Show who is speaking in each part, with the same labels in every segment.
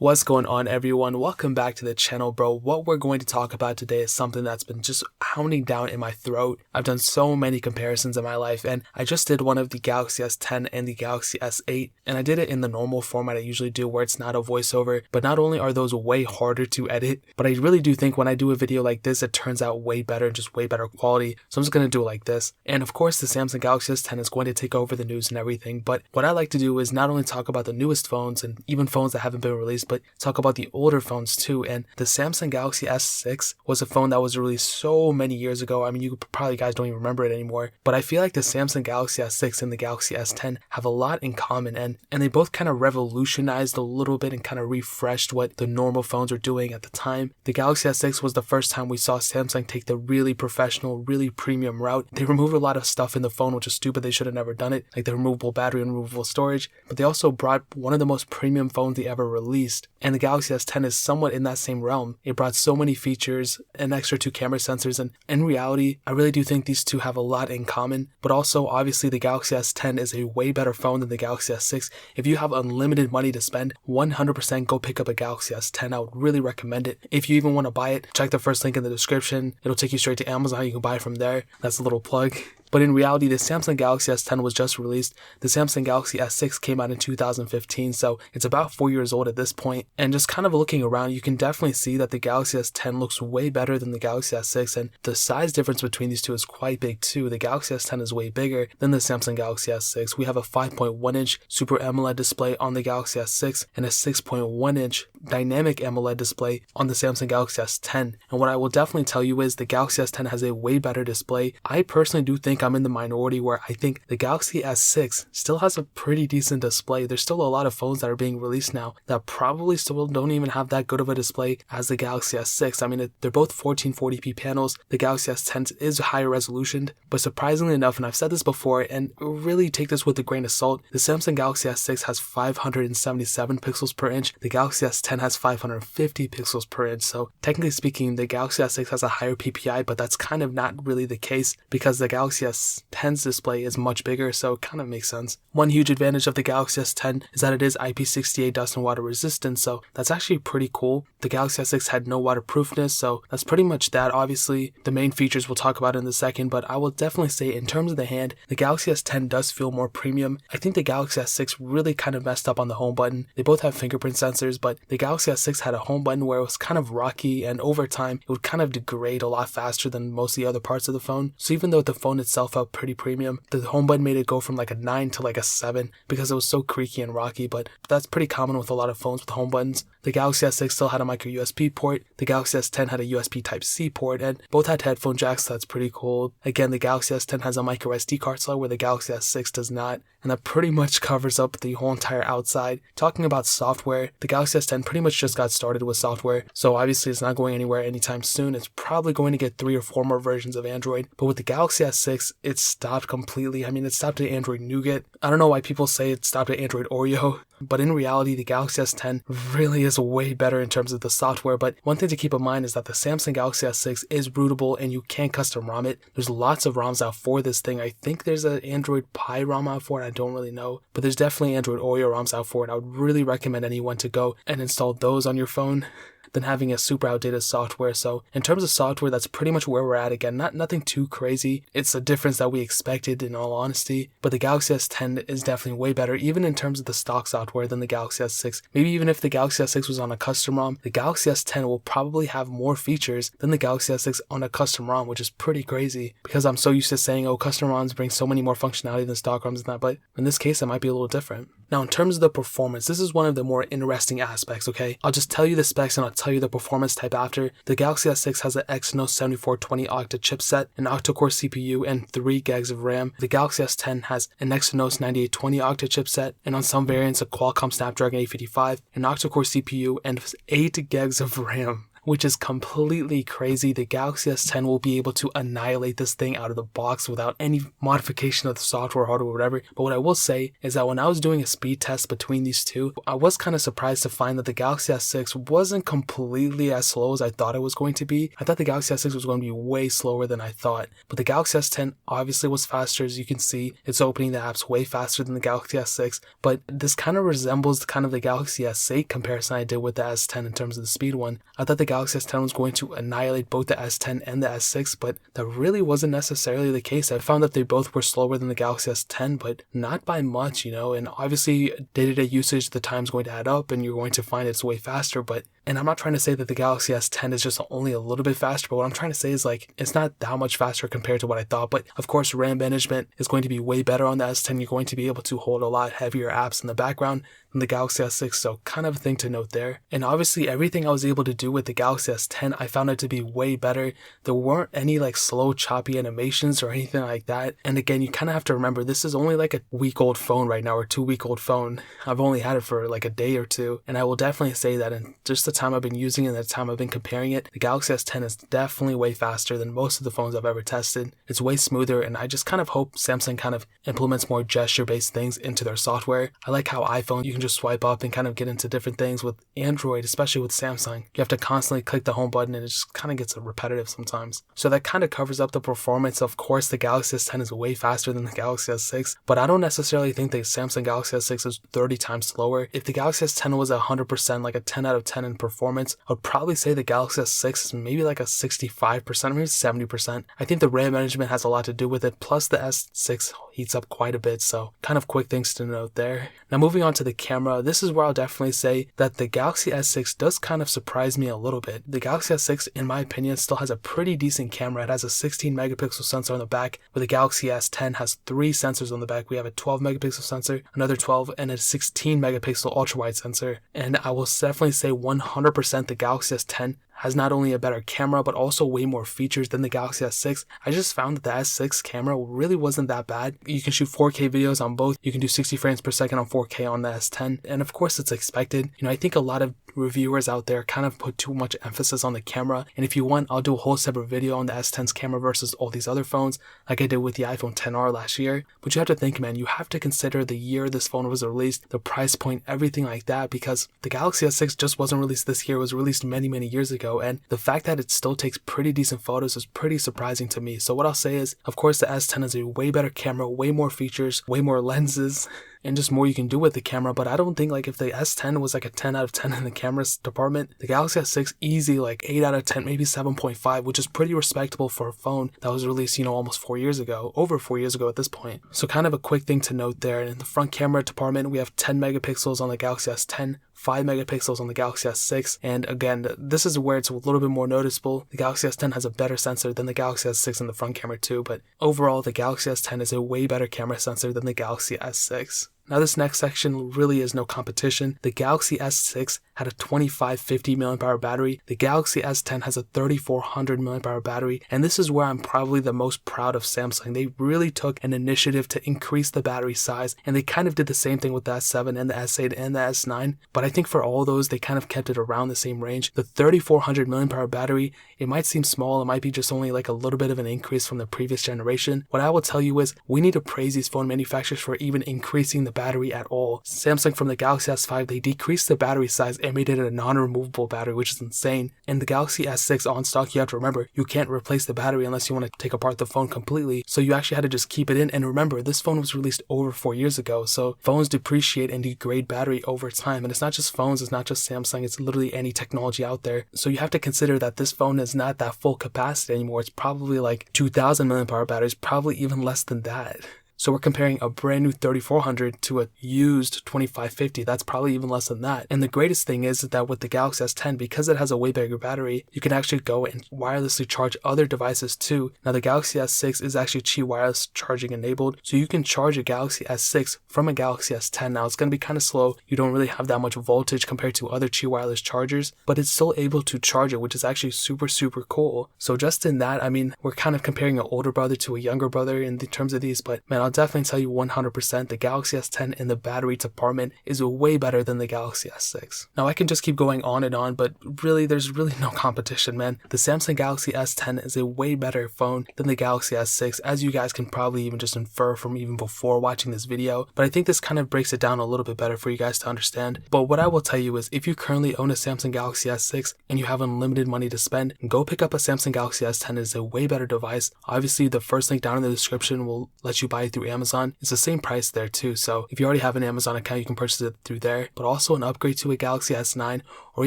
Speaker 1: What's going on, everyone? Welcome back to the channel, bro. What we're going to talk about today is something that's been just hounding down in my throat. I've done so many comparisons in my life, and I just did one of the Galaxy S10 and the Galaxy S8, and I did it in the normal format I usually do where it's not a voiceover. But not only are those way harder to edit, but I really do think when I do a video like this, it turns out way better, just way better quality. So I'm just going to do it like this. And of course, the Samsung Galaxy S10 is going to take over the news and everything. But what I like to do is not only talk about the newest phones and even phones that haven't been released, but talk about the older phones too. And the Samsung Galaxy S6 was a phone that was released so many years ago. I mean, you probably guys don't even remember it anymore, but I feel like the Samsung Galaxy S6 and the Galaxy S10 have a lot in common, and they both kind of revolutionized a little bit and kind of refreshed what the normal phones were doing at the time. The Galaxy S6 was the first time we saw Samsung take the really professional, really premium route. They removed a lot of stuff in the phone, which is stupid. They should have never done it, like the removable battery and removable storage, but they also brought one of the most premium phones they ever released. And the Galaxy S10 is somewhat in that same realm. It brought so many features, an extra 2 camera sensors, and in reality, I really do think these two have a lot in common. But also, obviously, the Galaxy S10 is a way better phone than the Galaxy S6. If you have unlimited money to spend, 100% go pick up a Galaxy S10. I would really recommend it. If you even want to buy it, check the first link in the description. It'll take you straight to Amazon. You can buy it from there. That's a little plug. But in reality, the Samsung Galaxy S10 was just released. The Samsung Galaxy S6 came out in 2015, so it's about 4 years old at this point. And just kind of looking around, you can definitely see that the Galaxy S10 looks way better than the Galaxy S6, and the size difference between these two is quite big too. The Galaxy S10 is way bigger than the Samsung Galaxy S6. We have a 5.1-inch Super AMOLED display on the Galaxy S6 and a 6.1-inch dynamic AMOLED display on the Samsung Galaxy S10. And what I will definitely tell you is the Galaxy S10 has a way better display. I personally do think I'm in the minority where I think the Galaxy S6 still has a pretty decent display. There's still a lot of phones that are being released now that probably still don't even have that good of a display as the Galaxy S6. I mean, they're both 1440p panels. The Galaxy S10 is higher resolution, but surprisingly enough, and I've said this before, and really take this with a grain of salt, the Samsung Galaxy S6 has 577 pixels per inch. The Galaxy S10 has 550 pixels per inch. So technically speaking, the Galaxy S6 has a higher PPI, but that's kind of not really the case because the Galaxy S10's display is much bigger, so it kind of makes sense. One huge advantage of the Galaxy S10 is that it is IP68 dust and water resistant, so that's actually pretty cool. The Galaxy S6 had no waterproofness, so that's pretty much that. Obviously, the main features we'll talk about in a second, but I will definitely say in terms of the hand, the Galaxy S10 does feel more premium. I think the Galaxy S6 really kind of messed up on the home button. They both have fingerprint sensors, but the Galaxy S6 had a home button where it was kind of rocky, and over time, it would kind of degrade a lot faster than most of the other parts of the phone. So even though the phone itself felt pretty premium, the home button made it go from like a 9 to like a 7 because it was so creaky and rocky, but that's pretty common with a lot of phones with home buttons. The Galaxy S6 still had a micro USB port, the Galaxy S10 had a USB Type-C port, and both had headphone jacks, so that's pretty cool. Again, the Galaxy S10 has a micro SD card slot where the Galaxy S6 does not, and that pretty much covers up the whole entire outside. Talking about software, the Galaxy S10 pretty much just got started with software, so obviously it's not going anywhere anytime soon. It's probably going to get 3 or 4 more versions of Android, but with the Galaxy S6, it stopped completely. I mean, it stopped at Android Nougat. I don't know why people say it stopped at Android Oreo, but in reality, the Galaxy S10 really is way better in terms of the software. But one thing to keep in mind is that the Samsung Galaxy S6 is rootable and you can custom ROM it. There's lots of ROMs out for this thing. I think there's an Android Pie ROM out for it. I don't really know, but there's definitely Android Oreo ROMs out for it. I would really recommend anyone to go and install those on your phone than having a super outdated software. So in terms of software, that's pretty much where we're at. Again, nothing too crazy. It's a difference that we expected in all honesty, but the Galaxy S10 is definitely way better, even in terms of the stock software, than the Galaxy S6. Maybe even if the Galaxy S6 was on a custom ROM, the Galaxy S10 will probably have more features than the Galaxy S6 on a custom ROM, which is pretty crazy because I'm so used to saying, oh, custom ROMs bring so many more functionality than stock ROMs and that, but in this case, it might be a little different. Now, in terms of the performance, this is one of the more interesting aspects, okay? I'll just tell you the specs and I'll tell you the performance type after. The Galaxy S6 has an Exynos 7420 octa chipset, an octa-core CPU, and 3 gigs of RAM. The Galaxy S10 has an Exynos 9820 octa chipset, and on some variants, a Qualcomm Snapdragon 855, an octa-core CPU, and 8 gigs of RAM. which is completely crazy. The Galaxy S10 will be able to annihilate this thing out of the box without any modification of the software, hardware, whatever. But what I will say is that when I was doing a speed test between these two, I was kind of surprised to find that the Galaxy S6 wasn't completely as slow as I thought it was going to be. I thought the Galaxy S6 was going to be way slower than I thought, but the Galaxy S10 obviously was faster. As you can see, it's opening the apps way faster than the Galaxy S6, but this kind of resembles kind of the Galaxy S8 comparison I did with the S10 in terms of the speed one. I thought the Galaxy S10 was going to annihilate both the S10 and the S6, but that really wasn't necessarily the case. I found that they both were slower than the Galaxy S10, but not by much, and obviously day-to-day usage, the time's going to add up and you're going to find it's way faster, and I'm not trying to say that the Galaxy S10 is just only a little bit faster, but what I'm trying to say is like, it's not that much faster compared to what I thought. But of course, RAM management is going to be way better on the S10. You're going to be able to hold a lot heavier apps in the background than the Galaxy S6, so kind of a thing to note there. And obviously everything I was able to do with the Galaxy S10, I found it to be way better. There weren't any like slow choppy animations or anything like that. And again, you kind of have to remember, this is only like a week-old phone right now, or 2-week-old phone. I've only had it for like a day or two, and I will definitely say that in just the time I've been using it and the time I've been comparing it, the Galaxy S10 is definitely way faster than most of the phones I've ever tested. It's way smoother, and I just kind of hope Samsung kind of implements more gesture-based things into their software. I like how iPhone, you can just swipe up and kind of get into different things. With Android, especially with Samsung, you have to constantly click the home button, and it just kind of gets repetitive sometimes. So that kind of covers up the performance. Of course, the Galaxy S10 is way faster than the Galaxy S6, but I don't necessarily think the Samsung Galaxy S6 is 30 times slower. If the Galaxy S10 was 100%, like a 10 out of 10 in performance, I would probably say the Galaxy S6 is maybe like a 65%, maybe 70%. I think the RAM management has a lot to do with it, plus the S6 heats up quite a bit, so kind of quick things to note there. Now moving on to the camera, this is where I'll definitely say that the Galaxy S6 does kind of surprise me a little bit. The Galaxy S6, in my opinion, still has a pretty decent camera. It has a 16 megapixel sensor on the back, where the Galaxy S10 has 3 sensors on the back. We have a 12 megapixel sensor, another 12, and a 16 megapixel ultra wide sensor. And I will definitely say 100% the Galaxy S10 has not only a better camera, but also way more features than the Galaxy S6. I just found that the S6 camera really wasn't that bad. You can shoot 4K videos on both. You can do 60 frames per second on 4K on the S10. And of course, it's expected. I think a lot of reviewers out there kind of put too much emphasis on the camera. And if you want, I'll do a whole separate video on the S10's camera versus all these other phones, like I did with the iPhone XR last year. But you have to think, man, you have to consider the year this phone was released, the price point, everything like that, because the Galaxy S6 just wasn't released this year. It was released many, many years ago. And the fact that it still takes pretty decent photos is pretty surprising to me. So what I'll say is, of course, the S10 has a way better camera, way more features, way more lenses, and just more you can do with the camera. But I don't think like if the S10 was like a 10 out of 10 in the camera department, the Galaxy S6 easy like 8 out of 10, maybe 7.5, which is pretty respectable for a phone that was released, almost 4 years ago, over 4 years ago at this point. So kind of a quick thing to note there. And in the front camera department, we have 10 megapixels on the Galaxy S10, 5 megapixels on the Galaxy S6, and again, this is where it's a little bit more noticeable. The Galaxy S10 has a better sensor than the Galaxy S6 in the front camera too, but overall, the Galaxy S10 is a way better camera sensor than the Galaxy S6. Now this next section really is no competition. The Galaxy S6 had a 2550 mAh battery. The Galaxy S10 has a 3400 mAh battery, and this is where I'm probably the most proud of Samsung. They really took an initiative to increase the battery size, and they kind of did the same thing with the S7 and the S8 and the S9, but I think for all those, they kind of kept it around the same range. The 3400 mAh battery, it might seem small, it might be just only like a little bit of an increase from the previous generation. What I will tell you is, we need to praise these phone manufacturers for even increasing the battery at all. Samsung from the Galaxy S5, they decreased the battery size and made it a non-removable battery, which is insane. And the Galaxy S6 on stock, you have to remember, you can't replace the battery unless you want to take apart the phone completely. So you actually had to just keep it in. And remember, this phone was released over 4 years ago. So phones depreciate and degrade battery over time. And it's not just phones, it's not just Samsung, it's literally any technology out there. So you have to consider that this phone is not that full capacity anymore. It's probably like 2000 mAh batteries, probably even less than that. So we're comparing a brand new 3400 to a used 2550. That's probably even less than that. And the greatest thing is that with the Galaxy S10, because it has a way bigger battery, you can actually go and wirelessly charge other devices too. Now the Galaxy S6 is actually Qi wireless charging enabled, so you can charge a Galaxy S6 from a Galaxy S10. Now it's going to be kind of slow. You don't really have that much voltage compared to other Qi wireless chargers, but it's still able to charge it, which is actually super, super cool. So just in that, I mean, we're kind of comparing an older brother to a younger brother in the terms of these, but man, I'll definitely tell you 100% the Galaxy S10 in the battery department is way better than the Galaxy S6. Now I can just keep going on and on, but really there's really no competition, man. The Samsung Galaxy S10 is a way better phone than the Galaxy S6, as you guys can probably even just infer from even before watching this video, but I think this kind of breaks it down a little bit better for you guys to understand. But what I will tell you is, if you currently own a Samsung Galaxy S6 and you have unlimited money to spend, go pick up a Samsung Galaxy S10. It is a way better device. Obviously the first link down in the description will let you buy it through Amazon. It's the same price there too, so if you already have an Amazon account you can purchase it through there. But also an upgrade to a Galaxy S9 or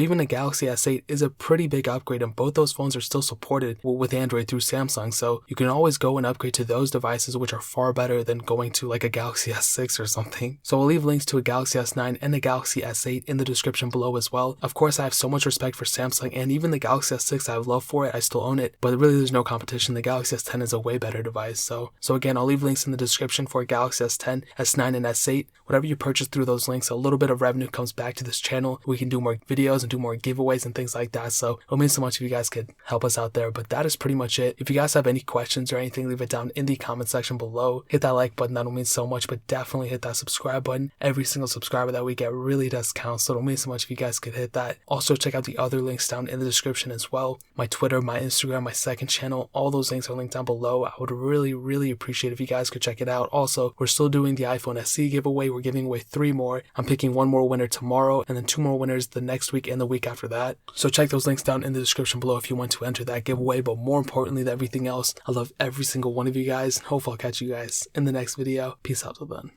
Speaker 1: even a Galaxy S8 is a pretty big upgrade, and both those phones are still supported with Android through Samsung, so you can always go and upgrade to those devices, which are far better than going to like a Galaxy S6 or something. So I'll leave links to a Galaxy S9 and a Galaxy S8 in the description below as well. Of course I have so much respect for Samsung, and even the Galaxy S6 I have love for it, I still own it, but really there's no competition. The Galaxy S10 is a way better device. So again, I'll leave links in the description for Galaxy S10, S9 and S8. Whatever you purchase through those links, a little bit of revenue comes back to this channel. We can do more videos and do more giveaways and things like that, so it would mean so much if you guys could help us out there. But that is pretty much it. If you guys have any questions or anything, leave it down in the comment section below. Hit that like button, that will mean so much, but definitely hit that subscribe button. Every single subscriber that we get really does count, so it'll mean so much if you guys could hit that. Also check out the other links down in the description as well. My Twitter, my Instagram, my second channel, all those links are linked down below. I would really appreciate if you guys could check it out. Also, we're still doing the iPhone SE giveaway. We're giving away 3 more. I'm picking 1 more winner tomorrow and then 2 more winners the next week and the week after that. So check those links down in the description below if you want to enter that giveaway. But more importantly than everything else, I love every single one of you guys. Hopefully I'll catch you guys in the next video. Peace out till then.